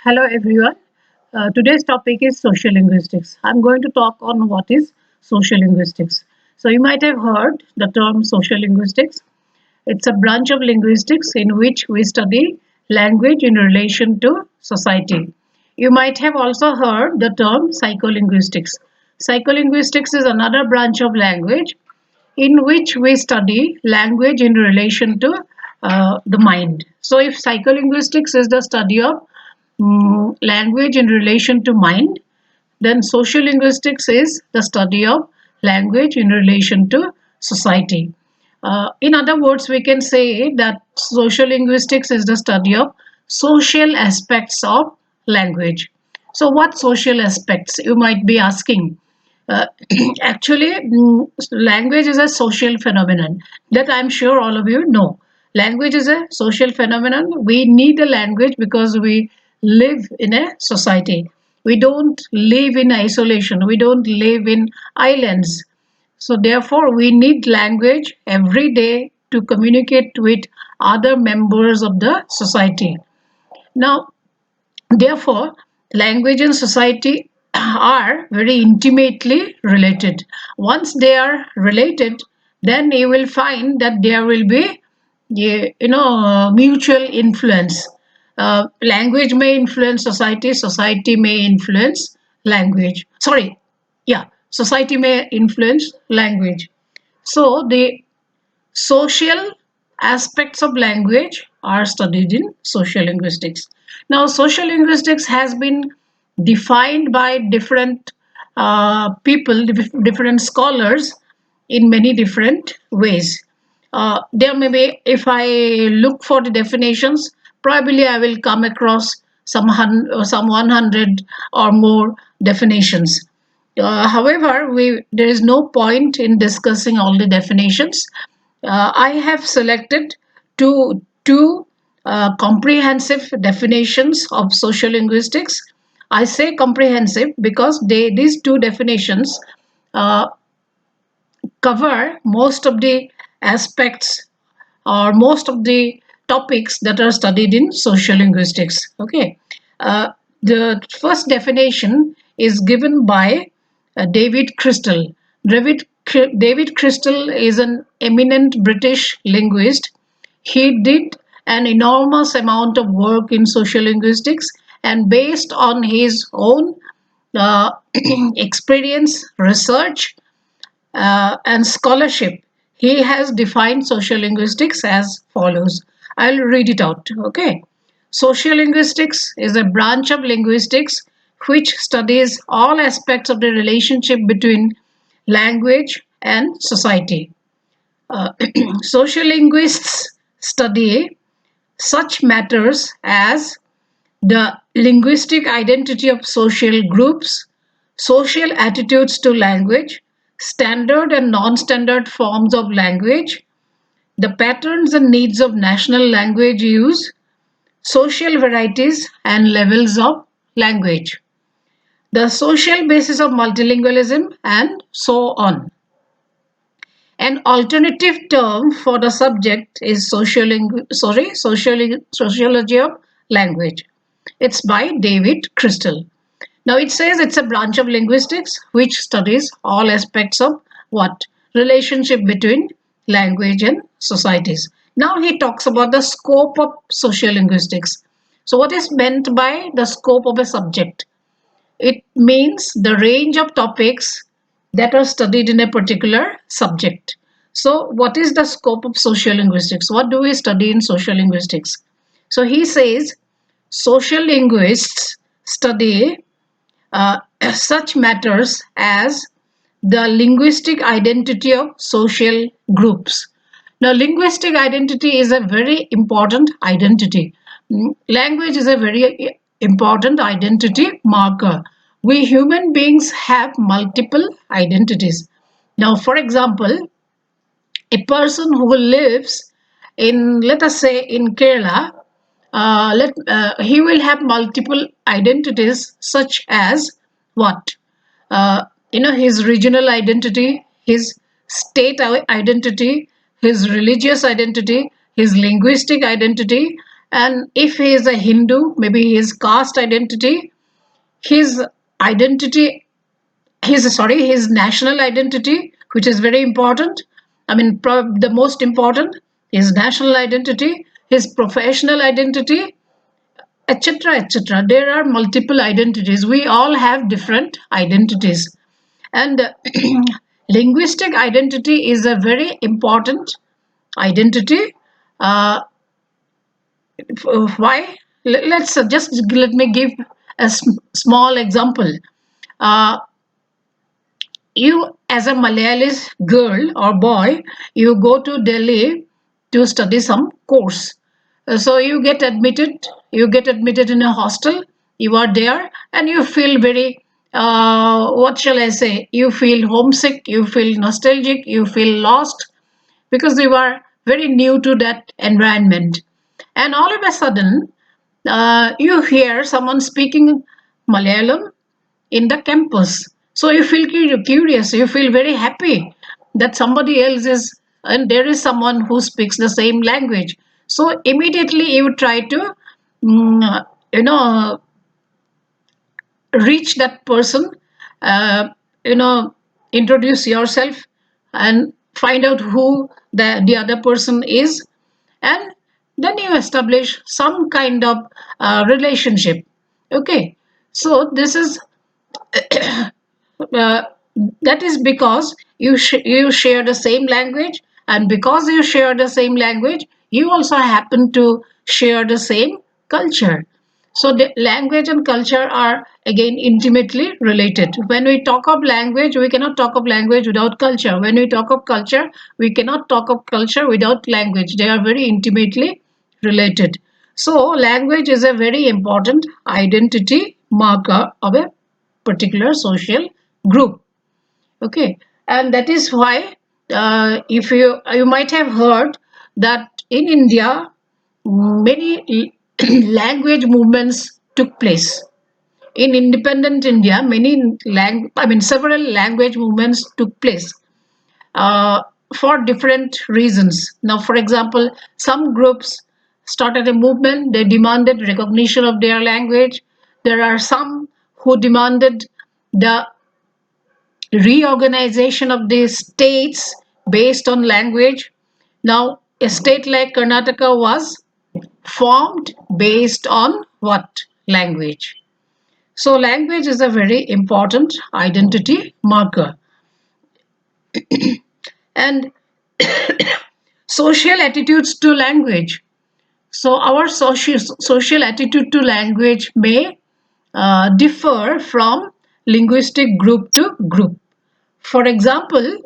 Hello everyone. Today's topic is social linguistics. I'm going to talk on what is social linguistics. So you might have heard the term social linguistics. It's a branch of linguistics in which we study language in relation to society. You might have also heard the term psycholinguistics. Psycholinguistics is another branch of language in which we study language in relation to the mind. So if psycholinguistics is the study of language in relation to mind, then sociolinguistics is the study of language in relation to society. In other words, we can say that sociolinguistics is the study of social aspects of language. So, what social aspects you might be asking? Uh, Actually, language is a social phenomenon that I'm sure all of you know. Language is a social phenomenon. We need a language because we live in a society. We don't live in isolation. We don't live in islands. So, therefore, we need language every day to communicate with other members of the society. Now, therefore, language and society are very intimately related. Once they are related, then you will find that there will be, mutual influence. Language may influence society, society may influence language. Sorry, yeah, society may influence language. So the social aspects of language are studied in social linguistics. Now, social linguistics has been defined by different people, different scholars in many different ways. There may be, if I look for the definitions, probably I will come across some 100 or more definitions. However, there is no point in discussing all the definitions. I have selected two comprehensive definitions of social linguistics. I say comprehensive because these two definitions uh, cover most of the aspects or most of the topics that are studied in social linguistics. Okay, the first definition is given by David Crystal. David Crystal is an eminent British linguist. He did an enormous amount of work in social linguistics, and based on his own uh, experience, research, and scholarship, he has defined sociolinguistics as follows. I'll read it out. Okay. Sociolinguistics is a branch of linguistics which studies all aspects of the relationship between language and society. Sociolinguists study such matters as the linguistic identity of social groups, social attitudes to language, standard and non standard forms of language, the patterns and needs of national language use, social varieties and levels of language, the social basis of multilingualism, and so on. An alternative term for the subject is sociology of language. It's by David Crystal. Now it says it's a branch of linguistics which studies all aspects of what? Relationship between language and societies. Now he talks about the scope of sociolinguistics. So what is meant by the scope of a subject? It means the range of topics that are studied in a particular subject. So what is the scope of sociolinguistics? What do we study in sociolinguistics? So he says social linguists study uh, such matters as the linguistic identity of social groups. Now, linguistic identity is a very important identity. Language is a very important identity marker. We human beings have multiple identities. Now, for example, a person who lives in, let us say, in Kerala, he will have multiple identities such as what? His regional identity, his state identity, his religious identity, his linguistic identity, And if he is a Hindu, maybe his caste identity, his identity, his national identity, which is very important. I mean, the most important, his national identity, his professional identity, etc., etc. There are multiple identities. We all have different identities. And linguistic identity is a very important identity. Uh, why? Let's just let me give a small example. Uh, you, as a Malayalis girl or boy, you go to Delhi to study some course. So you get admitted in a hostel, you are there, and you feel very, what shall I say, you feel homesick, you feel nostalgic, you feel lost because you are very new to that environment. And all of a sudden, you hear someone speaking Malayalam in the campus. So you feel curious, you feel very happy that somebody else is, and there is someone who speaks the same language. So immediately you try to, mm, you know, reach that person, uh, you know, introduce yourself and find out who the other person is, and then you establish some kind of relationship. Okay, so this is uh, that is because you share the same language, and because you share the same language, you also happen to share the same culture. So the language and culture are again intimately related. When we talk of language, we cannot talk of language without culture. When we talk of culture, we cannot talk of culture without language. They are very intimately related. So language is a very important identity marker of a particular social group. Okay, and that is why, if you might have heard that in India many language movements took place. In independent India, several language movements took place, uh, for different reasons. Now, for example, some groups started a movement, they demanded recognition of their language. There are some who demanded the reorganization of the states based on language. Now, a state like Karnataka was formed based on what? Language. So, language is a very important identity marker. And social attitudes to language. So, our social attitude to language may differ from linguistic group to group. For example,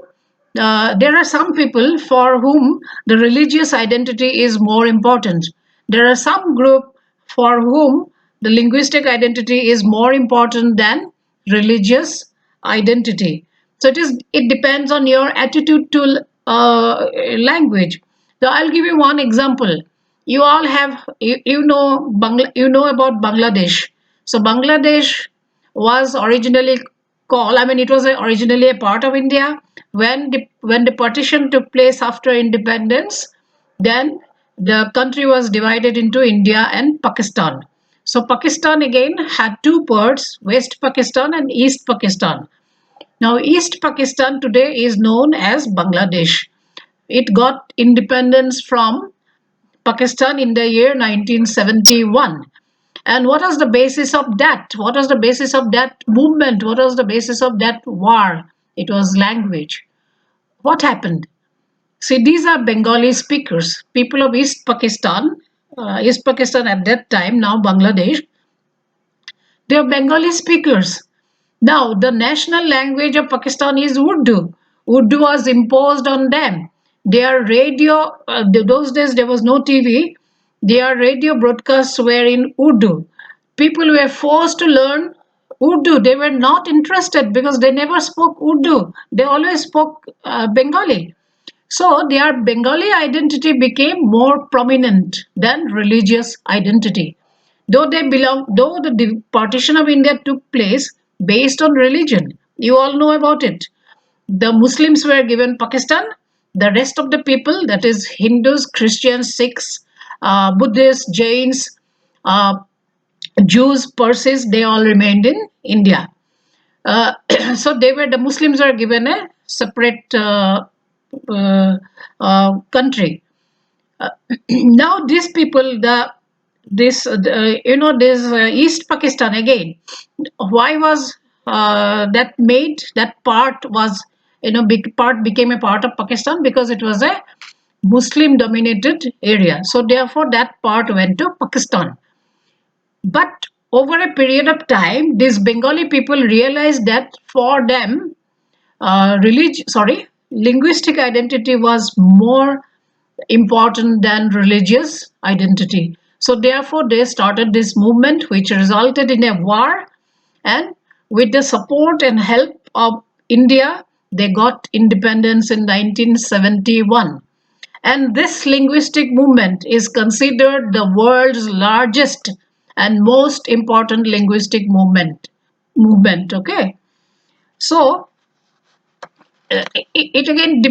there are some people for whom the religious identity is more important. There are some group for whom the linguistic identity is more important than religious identity. So it depends on your attitude to language. So I'll give you one example. You all have you know about Bangladesh. So Bangladesh was originally called, I mean, it was originally a part of India. When the partition took place after independence, then the country was divided into India and Pakistan. So Pakistan again had two parts, West Pakistan and East Pakistan. Now East Pakistan today is known as Bangladesh. It got independence from Pakistan in the year 1971. And what was the basis of that? What was the basis of that movement? What was the basis of that war? It was language. What happened? See, these are Bengali speakers, people of East Pakistan at that time, now Bangladesh. They are Bengali speakers. Now, the national language of Pakistan is Urdu. Urdu was imposed on them. Their radio, those days there was no TV, their radio broadcasts were in Urdu. People were forced to learn Urdu. They were not interested because they never spoke Urdu. They always spoke Bengali. So their Bengali identity became more prominent than religious identity. Though the partition of India took place based on religion, you all know about it. The Muslims were given Pakistan, the rest of the people, that is Hindus, Christians, Sikhs, Buddhists, Jains, uh, Jews, Parsis, they all remained in India. Uh, so the Muslims were given a separate uh, country. Uh, Now these people, this East Pakistan again. Why was that made? That part was, big part became a part of Pakistan because it was a Muslim dominated area. So therefore that part went to Pakistan. But over a period of time, these Bengali people realized that for them, linguistic identity was more important than religious identity. So therefore, they started this movement, which resulted in a war, and with the support and help of India, they got independence in 1971. And this linguistic movement is considered the world's largest and most important linguistic movement. Okay, so it again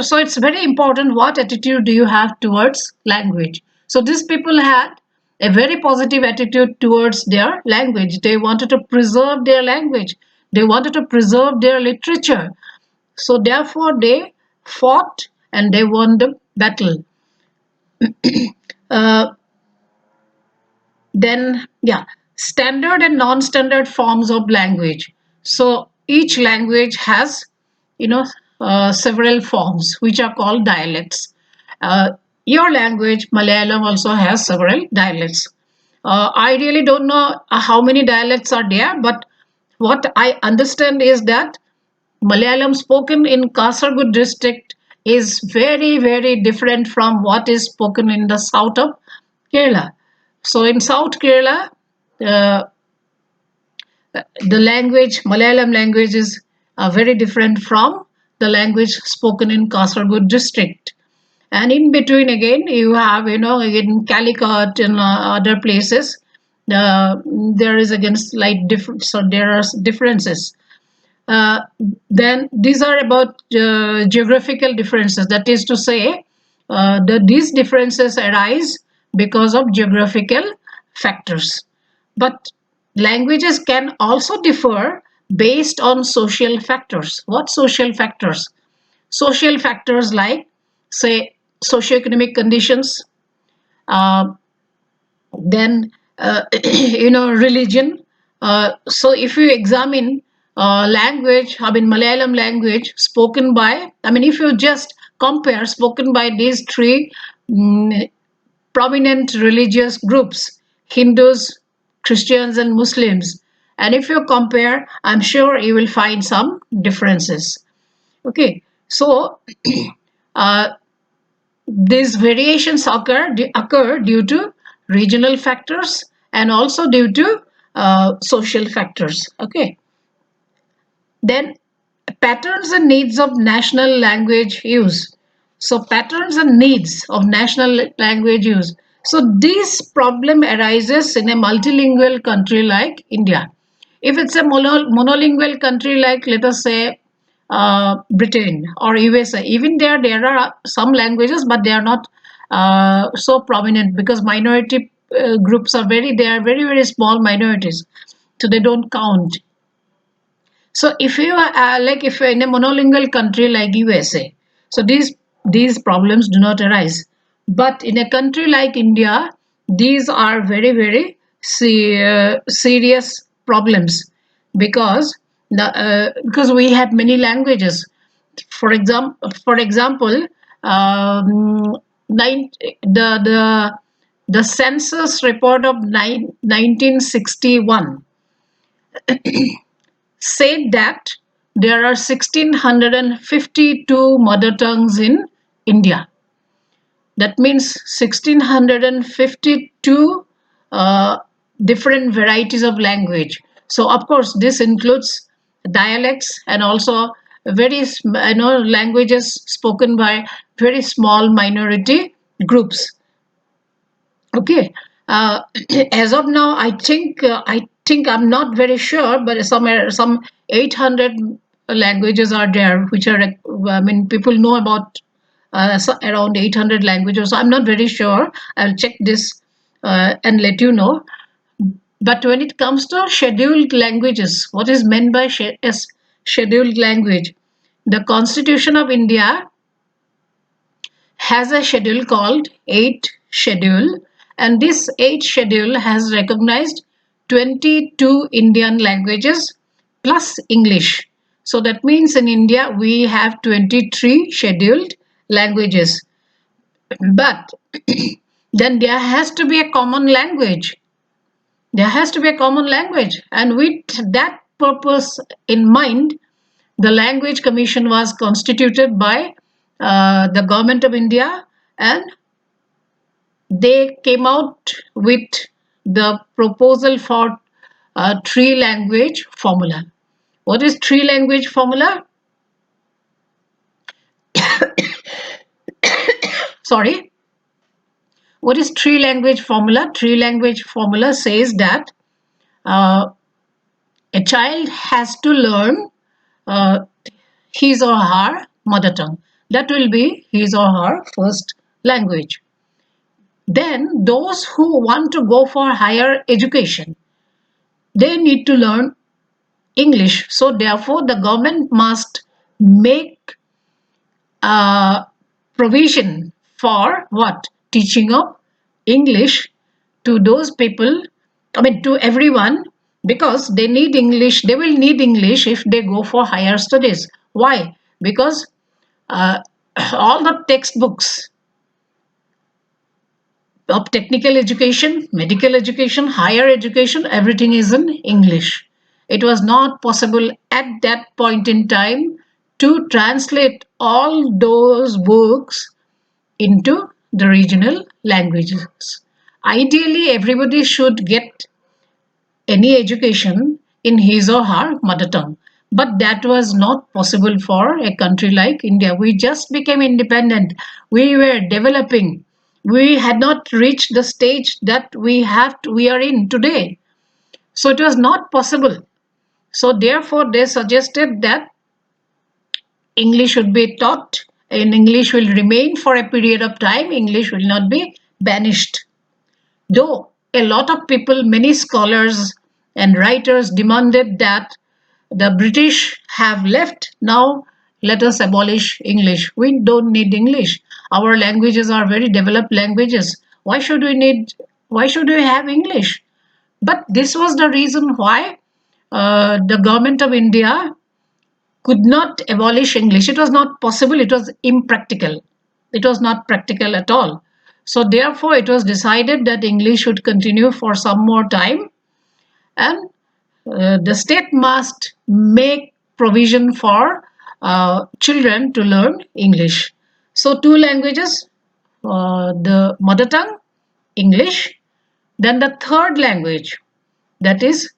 so it's very important what attitude do you have towards language. So these people had a very positive attitude towards their language. They wanted to preserve their language, they wanted to preserve their literature. So therefore they fought and they won the battle. uh, then yeah, standard and non-standard forms of language. So each language has, you know several forms which are called dialects. uh, your language Malayalam also has several dialects. I really don't know how many dialects are there, but what I understand is that Malayalam spoken in Kasaragod district is very, very different from what is spoken in the south of Kerala. So in South Kerala, uh, the language, Malayalam language, is very different from the language spoken in Kasaragod district. And in between, again, you have, in Calicut and other places, there is again slight difference. So there are differences. Uh, then these are about geographical differences. That is to say, these differences arise because of geographical factors. But languages can also differ based on social factors. What social factors? Social factors like, say, socioeconomic conditions, uh, then religion. So if you examine language, I mean Malayalam language spoken by, I mean if you just compare spoken by these three mm, prominent religious groups, Hindus, Christians and Muslims, and if you compare, I'm sure you will find some differences. Okay, so uh, these variations occur due to regional factors and also due to social factors. Okay, then patterns and needs of national language use. So patterns and needs of national language use. So this problem arises in a multilingual country like India. If it's a monolingual country like, let us say, Britain or USA, even there are some languages, but they are not so prominent because minority groups are they are very, very small minorities, so they don't count. So if you are if you're in a monolingual country like USA, so these problems do not arise. But in a country like India, these are very, very serious problems because because we have many languages. For example, um, the census report of 1961 said that there are 1652 mother tongues in India. That means 1652 uh, different varieties of language. So of course this includes dialects and also languages spoken by very small minority groups. Okay. As of now, I think I'm not very sure, but some 800 languages are there, which are, I mean, people know about so around 800 languages. So I'm not very sure. I'll check this and let you know. But when it comes to scheduled languages, what is meant by scheduled language? The Constitution of India has a schedule called 8 schedule, and this 8 schedule has recognized 22 Indian languages plus English. So that means in India we have 23 scheduled languages. But then there has to be a common language. There has to be a common language, and with that purpose in mind, the Language Commission was constituted by the government of India, and they came out with the proposal for a three language formula. What is three language formula? Sorry. What is three language formula? Three language formula says that uh, a child has to learn uh, his or her mother tongue. That will be his or her first language. Then those who want to go for higher education, they need to learn English. So therefore, the government must make a provision for what? Teaching of English to those people, I mean to everyone, because they need English. They will need English if they go for higher studies. Why? Because uh, all the textbooks of technical education, medical education, higher education, everything is in English. It was not possible at that point in time to translate all those books into the regional languages. Ideally, everybody should get any education in his or her mother tongue. But that was not possible for a country like India. We just became independent. We were developing. We had not reached the stage that we are in today. So it was not possible. So therefore they suggested that English should be taught and English will remain for a period of time. English will not be banished. Though a lot of people, many scholars and writers demanded that the British have left, now let us abolish English. We don't need English. Our languages are very developed languages. Why should we have English? But this was the reason why the government of India could not abolish English. It was not possible, it was impractical. It was not practical at all. So, therefore, it was decided that English should continue for some more time, and the state must make provision for children to learn English. So, two languages, the mother tongue, English, then the third language, that is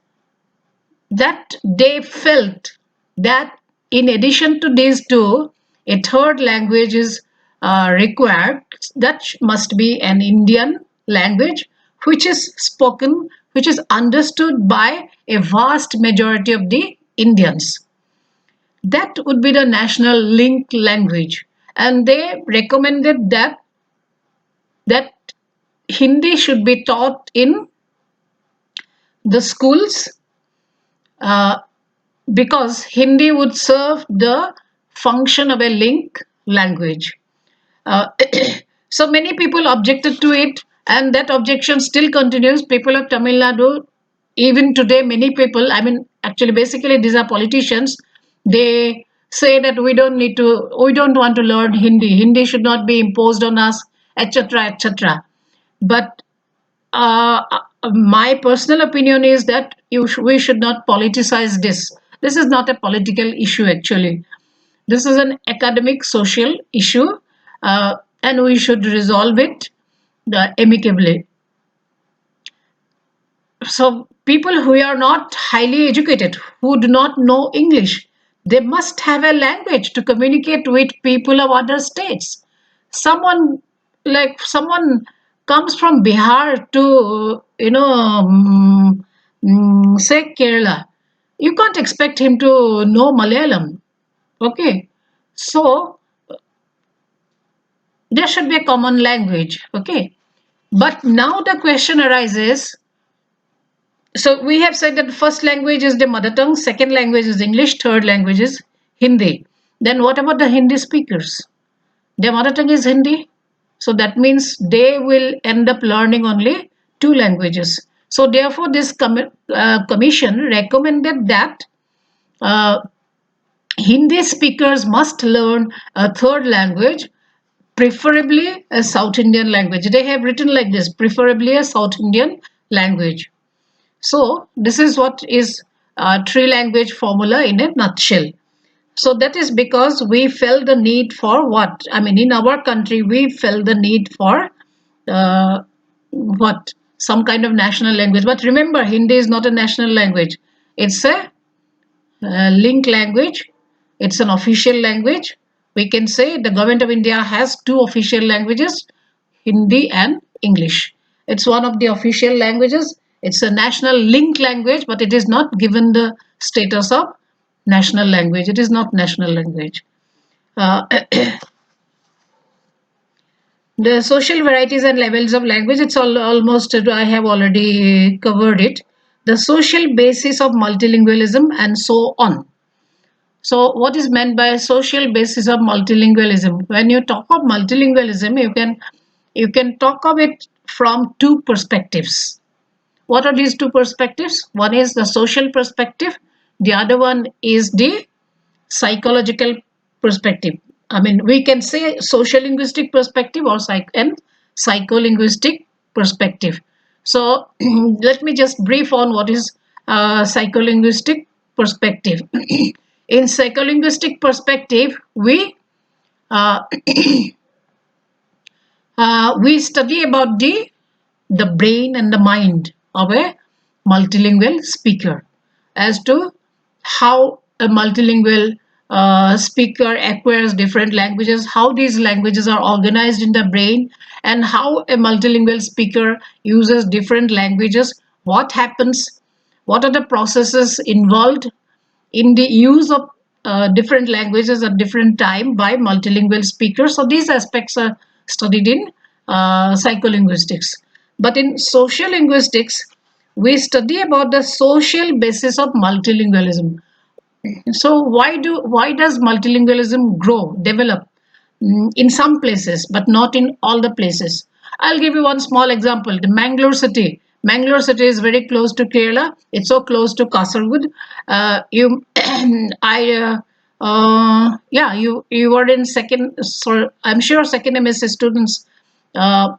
that they felt that in addition to these two, a third language is required. That must be an Indian language which is spoken, which is understood by a vast majority of the Indians. That would be the national link language. And they recommended that Hindi should be taught in the schools, uh, because Hindi would serve the function of a link language. Uh, so many people objected to it, and that objection still continues. People of Tamil Nadu, even today, many people, I mean, actually, basically, these are politicians. They say that we don't want to learn Hindi. Hindi should not be imposed on us, etc., etc. But my personal opinion is that we should not politicize this. This is not a political issue, actually. This is an academic social issue, and we should resolve it amicably. So, people who are not highly educated, who do not know English, they must have a language to communicate with people of other states. Someone someone comes from Bihar to, say Kerala, you can't expect him to know Malayalam. Okay, so There should be a common language. Okay. But now the question arises, so we have said that first language is the mother tongue, second language is English, third language is Hindi. Then what about the Hindi speakers? Their mother tongue is Hindi. So that means they will end up learning only two languages. So therefore, this commission recommended that uh, Hindi speakers must learn a third language, preferably a South Indian language. They have written like this, preferably a South Indian language. So this is what is a three language formula in a nutshell. So that is because we felt the need for what? I mean, in our country, we felt the need for uh, what? Some kind of national language. But remember, Hindi is not a national language. It's a link language. It's an official language. We can say the government of India has two official languages, Hindi and English. It's one of the official languages. It's a national link language, but it is not given the status of national language. It is not national language. Uh, the social varieties and levels of language, it's almost, I have already covered it. The social basis of multilingualism and so on. So, what is meant by social basis of multilingualism? When you talk of multilingualism, you can talk of it from two perspectives. What are these two perspectives? One is the social perspective. The other one is the psychological perspective. I mean, we can say social linguistic perspective or psycholinguistic perspective. So, let me just brief on what is psycholinguistic perspective. In psycholinguistic perspective, uh, we study about the brain and the mind of a multilingual speaker, as to how a multilingual speaker acquires different languages, how these languages are organized in the brain, and how a multilingual speaker uses different languages, what happens, what are the processes involved in the use of different languages at different time by multilingual speakers. So these aspects are studied in psycholinguistics. But in social linguistics, we study about the social basis of multilingualism. So why does multilingualism grow, develop in some places, but not in all the places? I'll give you one small example. The Mangalore city. Mangalore city is very close to Kerala. It's so close to Kasaragod. You were in second. So I'm sure second MSc students uh,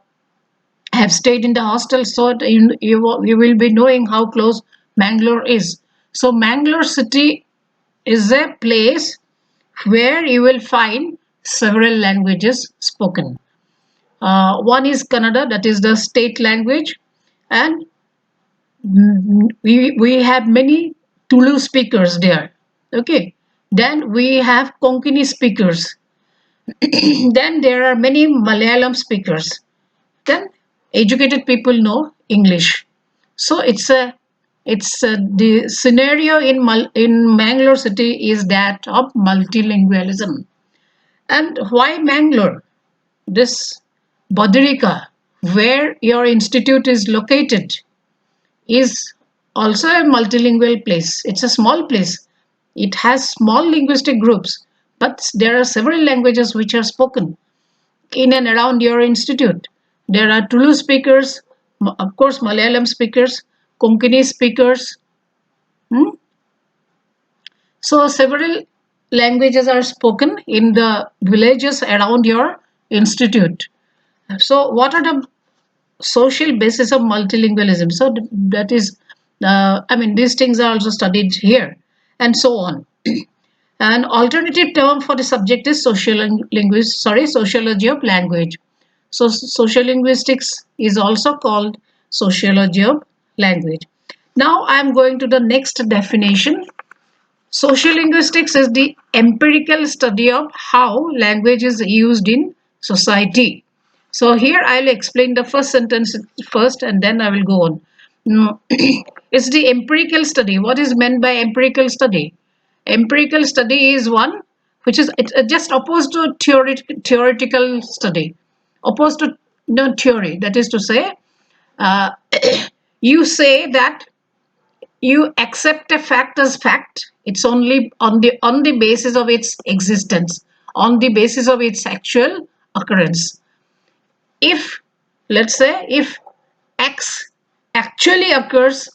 have stayed in the hostel, so you will be knowing how close Mangalore is. So Mangalore city is a place where you will find several languages spoken. One is Kannada, that is the state language, and we have many Tulu speakers there. Okay, then we have Konkani speakers. Then there are many Malayalam speakers. Then educated people know English. So the scenario in Mangalore city is that of multilingualism. And why Mangalore? This Badarika, where your institute is located, is also a multilingual place. It's a small place. It has small linguistic groups, but there are several languages which are spoken in and around your institute. There are Tulu speakers, of course, Malayalam speakers, Konkani speakers. Hmm? So, several languages are spoken in the villages around your institute. So, what are the social basis of multilingualism? So, that is, I mean, these things are also studied here, and so on. An alternative term for the subject is sociology of language. So sociolinguistics is also called sociology of language. Now I am going to the next definition. Sociolinguistics is the empirical study of how language is used in society. So here I'll explain the first sentence first and then I will go on. It's the empirical study. What is meant by empirical study? Empirical study is one which is it's just opposed to theoretical study, opposed to theory. That is to say, uh, you say that you accept a fact as fact. It's only on the basis of its existence, on the basis of its actual occurrence. If, let's say, if X actually occurs,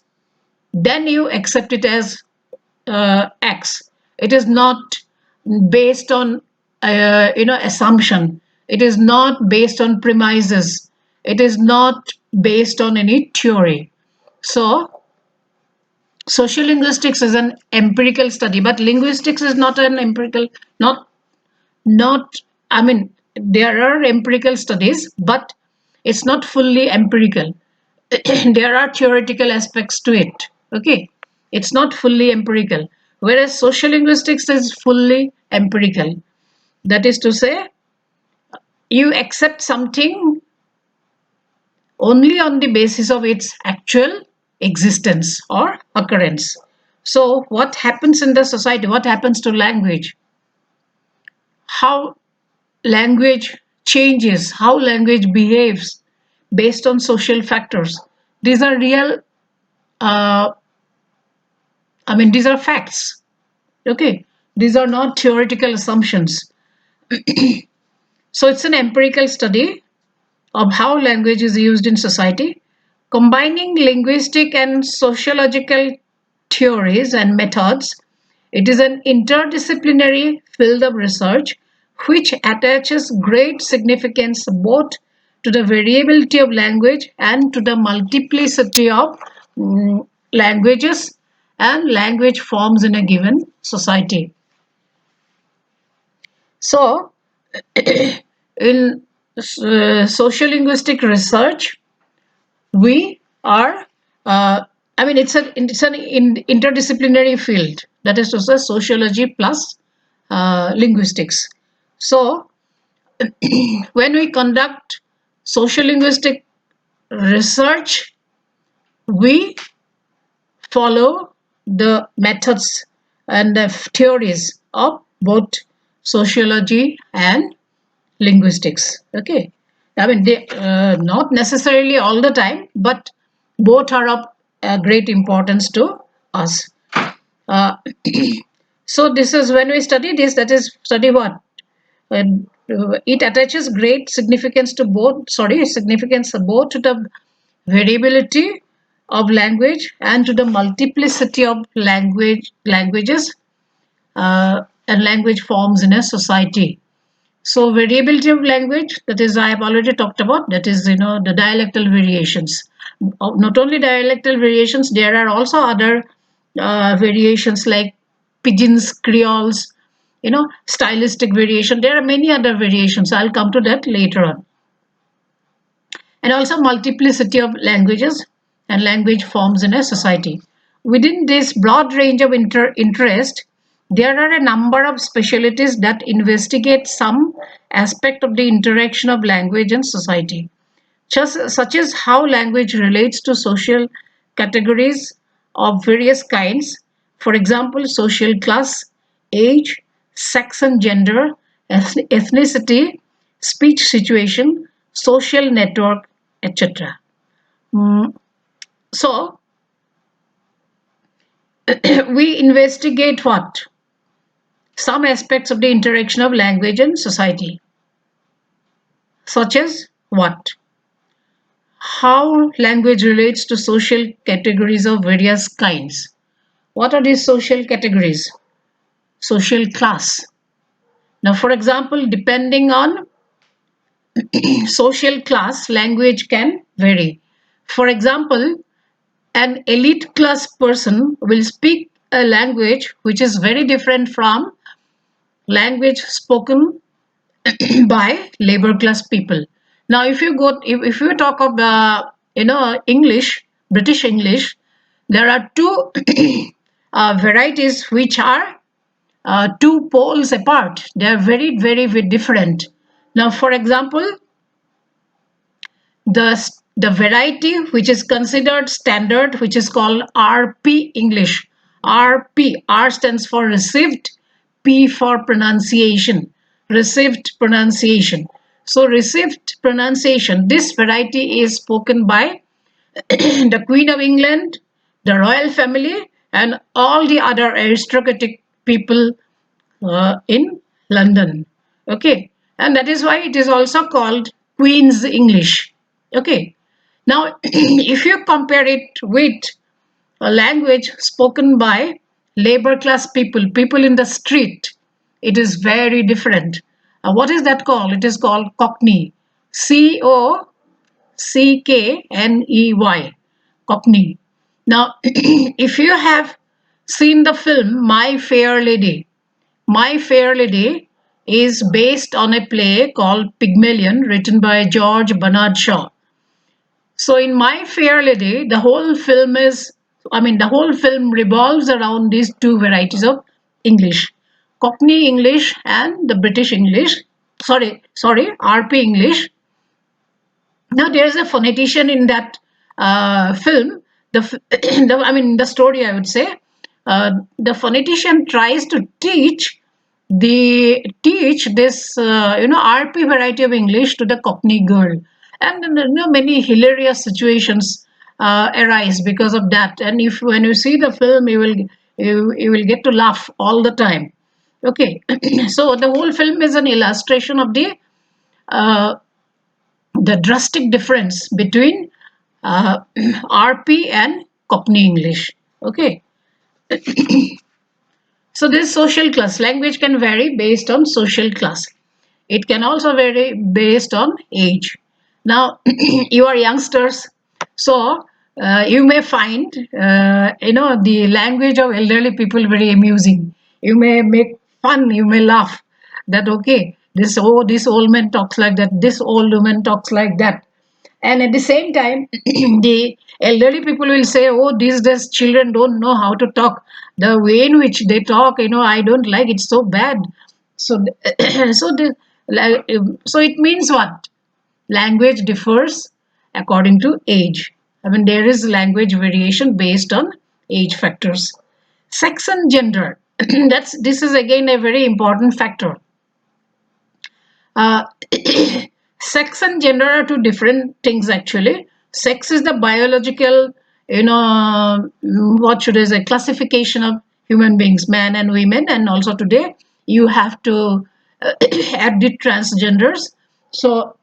then you accept it as X. It is not based on assumption. It is not based on premises. It is not based on any theory. So sociolinguistics is an empirical study, but linguistics is not an empirical. Not I mean, there are empirical studies, but it's not fully empirical. There are theoretical aspects to it. Okay, it's not fully empirical, whereas sociolinguistics is fully empirical. That is to say, you accept something only on the basis of its actual existence or occurrence. So what happens in the society, what happens to language, how language changes, how language behaves based on social factors, these are real, uh, these are facts. Okay, these are not theoretical assumptions. So it's an empirical study of how language is used in society, combining linguistic and sociological theories and methods. It is an interdisciplinary field of research which attaches great significance both to the variability of language and to the multiplicity of languages and language forms in a given society. So, in sociolinguistic research, we are, it's an interdisciplinary field. That is to say, sociology plus linguistics. So, when we conduct sociolinguistic research, we follow the methods and the theories of both sociology and linguistics. Okay, they not necessarily all the time, but both are of great importance to us. uh, so this is when we study this, that is study what, it attaches great significance both to the variability of language and to the multiplicity of languages and language forms in a society. So variability of language, that is I have already talked about, that is the dialectal variations. Not only dialectal variations, there are also other variations like pidgins, creoles, stylistic variation. There are many other variations. I'll come to that later on. And also multiplicity of languages and language forms in a society. Within this broad range of interest, there are a number of specialties that investigate some aspect of the interaction of language and society, such as how language relates to social categories of various kinds, for example, social class, age, sex and gender, ethnicity, speech situation, social network, etc. So, we investigate what? Some aspects of the interaction of language and society, such as what? How language relates to social categories of various kinds. What are these social categories? Social class. Now, for example, depending on social class, language can vary. For example, an elite class person will speak a language which is very different from language spoken by labor class people. Now, if you talk of English, British English, there are two varieties which are two poles apart. They are very, very, very different. Now, for example, the variety which is considered standard, which is called RP English. R stands for received, P for pronunciation, received pronunciation. So received pronunciation, this variety is spoken by the Queen of England, the royal family, and all the other aristocratic people in London. Okay, and that is why it is also called Queen's English. Okay, now if you compare it with a language spoken by labor class people, people in the street, it is very different. What is that called? It is called Cockney. Cockney. Cockney. Now, if you have seen the film My Fair Lady is based on a play called Pygmalion written by George Bernard Shaw. So in My Fair Lady, the whole film revolves around these two varieties of English, Cockney English and the British English. RP English. Now there is a phonetician in that film. The story, I would say, the phonetician tries to teach this RP variety of English to the Cockney girl, and many hilarious situations arise because of that. And if when you see the film, you will get to laugh all the time. Okay, so the whole film is an illustration of uh, the drastic difference between uh, RP and Cockney English. Okay, so this social class language can vary based on social class. It can also vary based on age. Now, you are youngsters, so you may find the language of elderly people very amusing. You may make fun. You may laugh that okay, this old man talks like that. This old woman talks like that. And at the same time, the elderly people will say, "Oh, these days children don't know how to talk. The way in which they talk, I don't like it. So bad." So, so so it means what? Language differs according to age. I mean, there is language variation based on age factors. Sex and gender. This is again a very important factor. Uh, Sex and gender are two different things actually. Sex is the biological, what should I say, classification of human beings, men and women, and also today you have to add the transgenders. So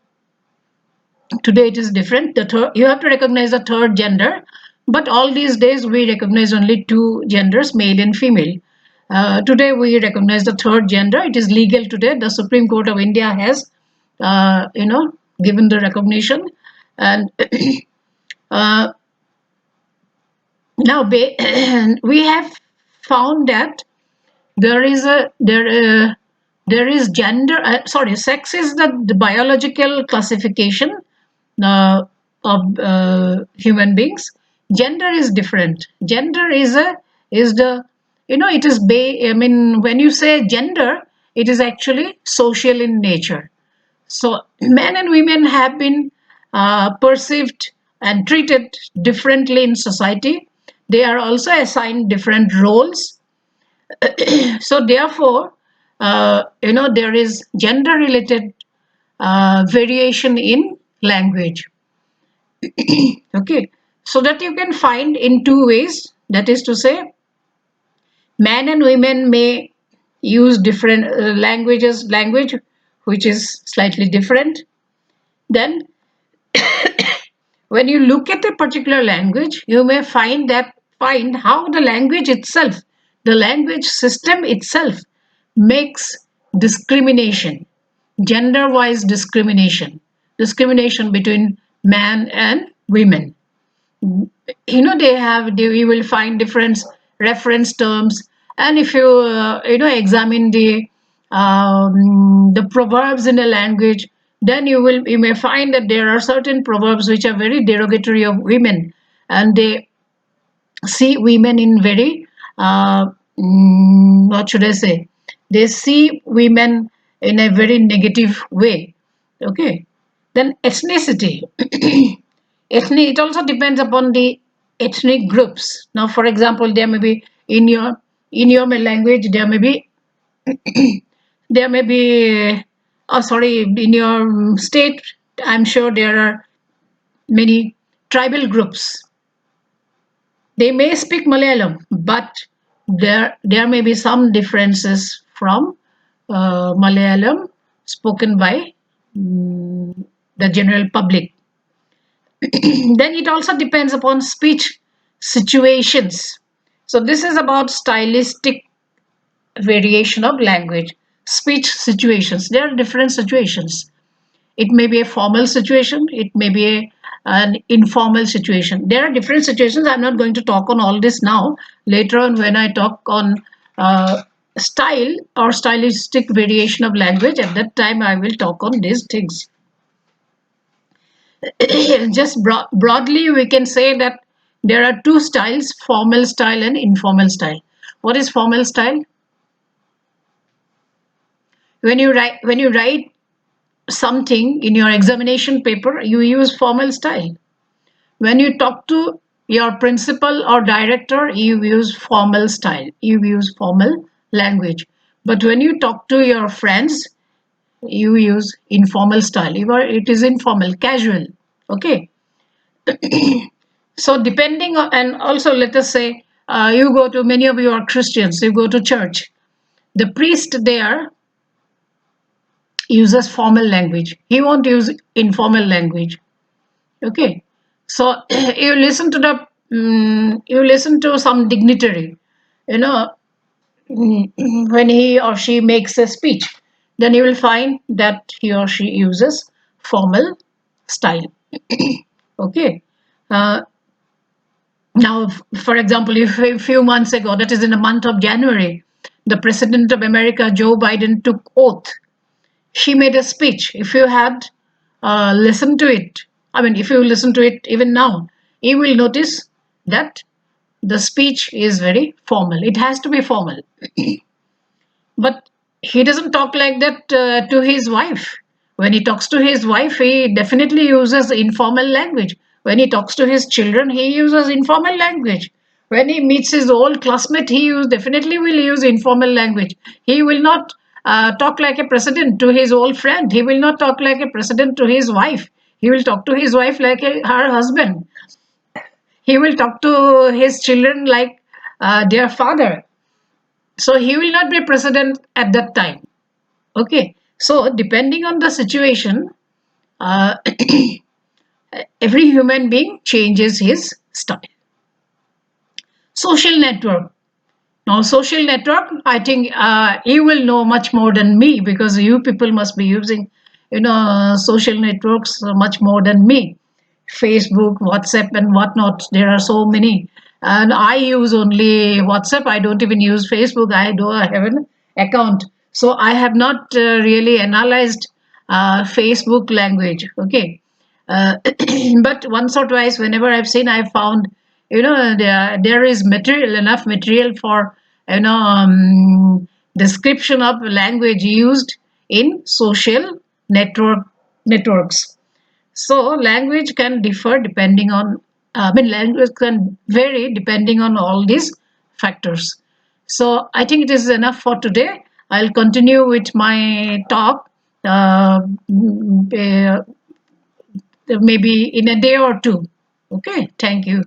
today it is different. You have to recognize the third gender, but all these days we recognize only two genders, male and female. Today we recognize the third gender. It is legal today. The Supreme Court of India has, given the recognition, and uh, now we have found that there is a there is gender. Sex is the biological classification of human beings. Gender is different. Gender is the it is I mean, when you say gender, it is actually social in nature. So men and women have been perceived and treated differently in society. They are also assigned different roles. So therefore, there is gender related variation in language. Okay, so that you can find in two ways. That is to say, men and women may use different language which is slightly different. Then when you look at a particular language, you may find how the language system itself makes discrimination, gender wise discrimination between man and women. You will find different reference terms, and if you examine the proverbs in a language, then you may find that there are certain proverbs which are very derogatory of women, and they see women in very what should I say, they see women in a very negative way. Okay, then ethnicity. It also depends upon the ethnic groups. Now, for example, there may be in your language there may be There may be, oh, sorry, in your state, I'm sure there are many tribal groups. They may speak Malayalam, but there may be some differences from Malayalam spoken by the general public. Then it also depends upon speech situations. So this is about stylistic variation of language. Speech situations. There are different situations. It may be a formal situation, it may be an informal situation. There are different situations. I'm not going to talk on all this now. Later on, when I talk on style or stylistic variation of language, at that time I will talk on these things. Just broadly, we can say that there are two styles: formal style and informal style. What is formal style? When you write something in your examination paper, you use formal style. When you talk to your principal or director, you use formal style, you use formal language. But when you talk to your friends, you use informal style. It is informal, casual. Okay. So depending on, and also let us say you go to, many of you are Christians, you go to church. The priest there uses formal language. He won't use informal language. Okay, so you listen to some dignitary, you know, when he or she makes a speech, then you will find that he or she uses formal style. Okay. uh, Now, for example, if a few months ago, that is in the month of January, the president of America, Joe Biden, took oath. She made a speech. If you had listened to it, I mean, if you listen to it even now, you will notice that the speech is very formal. It has to be formal. But he doesn't talk like that to his wife. When he talks to his wife, he definitely uses informal language. When he talks to his children, he uses informal language. When he meets his old classmate, definitely will use informal language. He will not talk like a president to his old friend. He will not talk like a president to his wife. He will talk to his wife like her husband. He will talk to his children like their father. So he will not be president at that time. Okay, so depending on the situation, uh, every human being changes his style. Social network. Now, social network, I think you will know much more than me, because you people must be using, social networks much more than me. Facebook, WhatsApp, and whatnot. There are so many, and I use only WhatsApp. I don't even use Facebook. I have an account, so I have not really analyzed Facebook language. Okay, but once or twice, whenever I've seen, I've found, there is material, enough material for, description of language used in social networks. So language can differ depending on, language can vary depending on all these factors. So I think it is enough for today. I'll continue with my talk maybe in a day or two. Okay, thank you.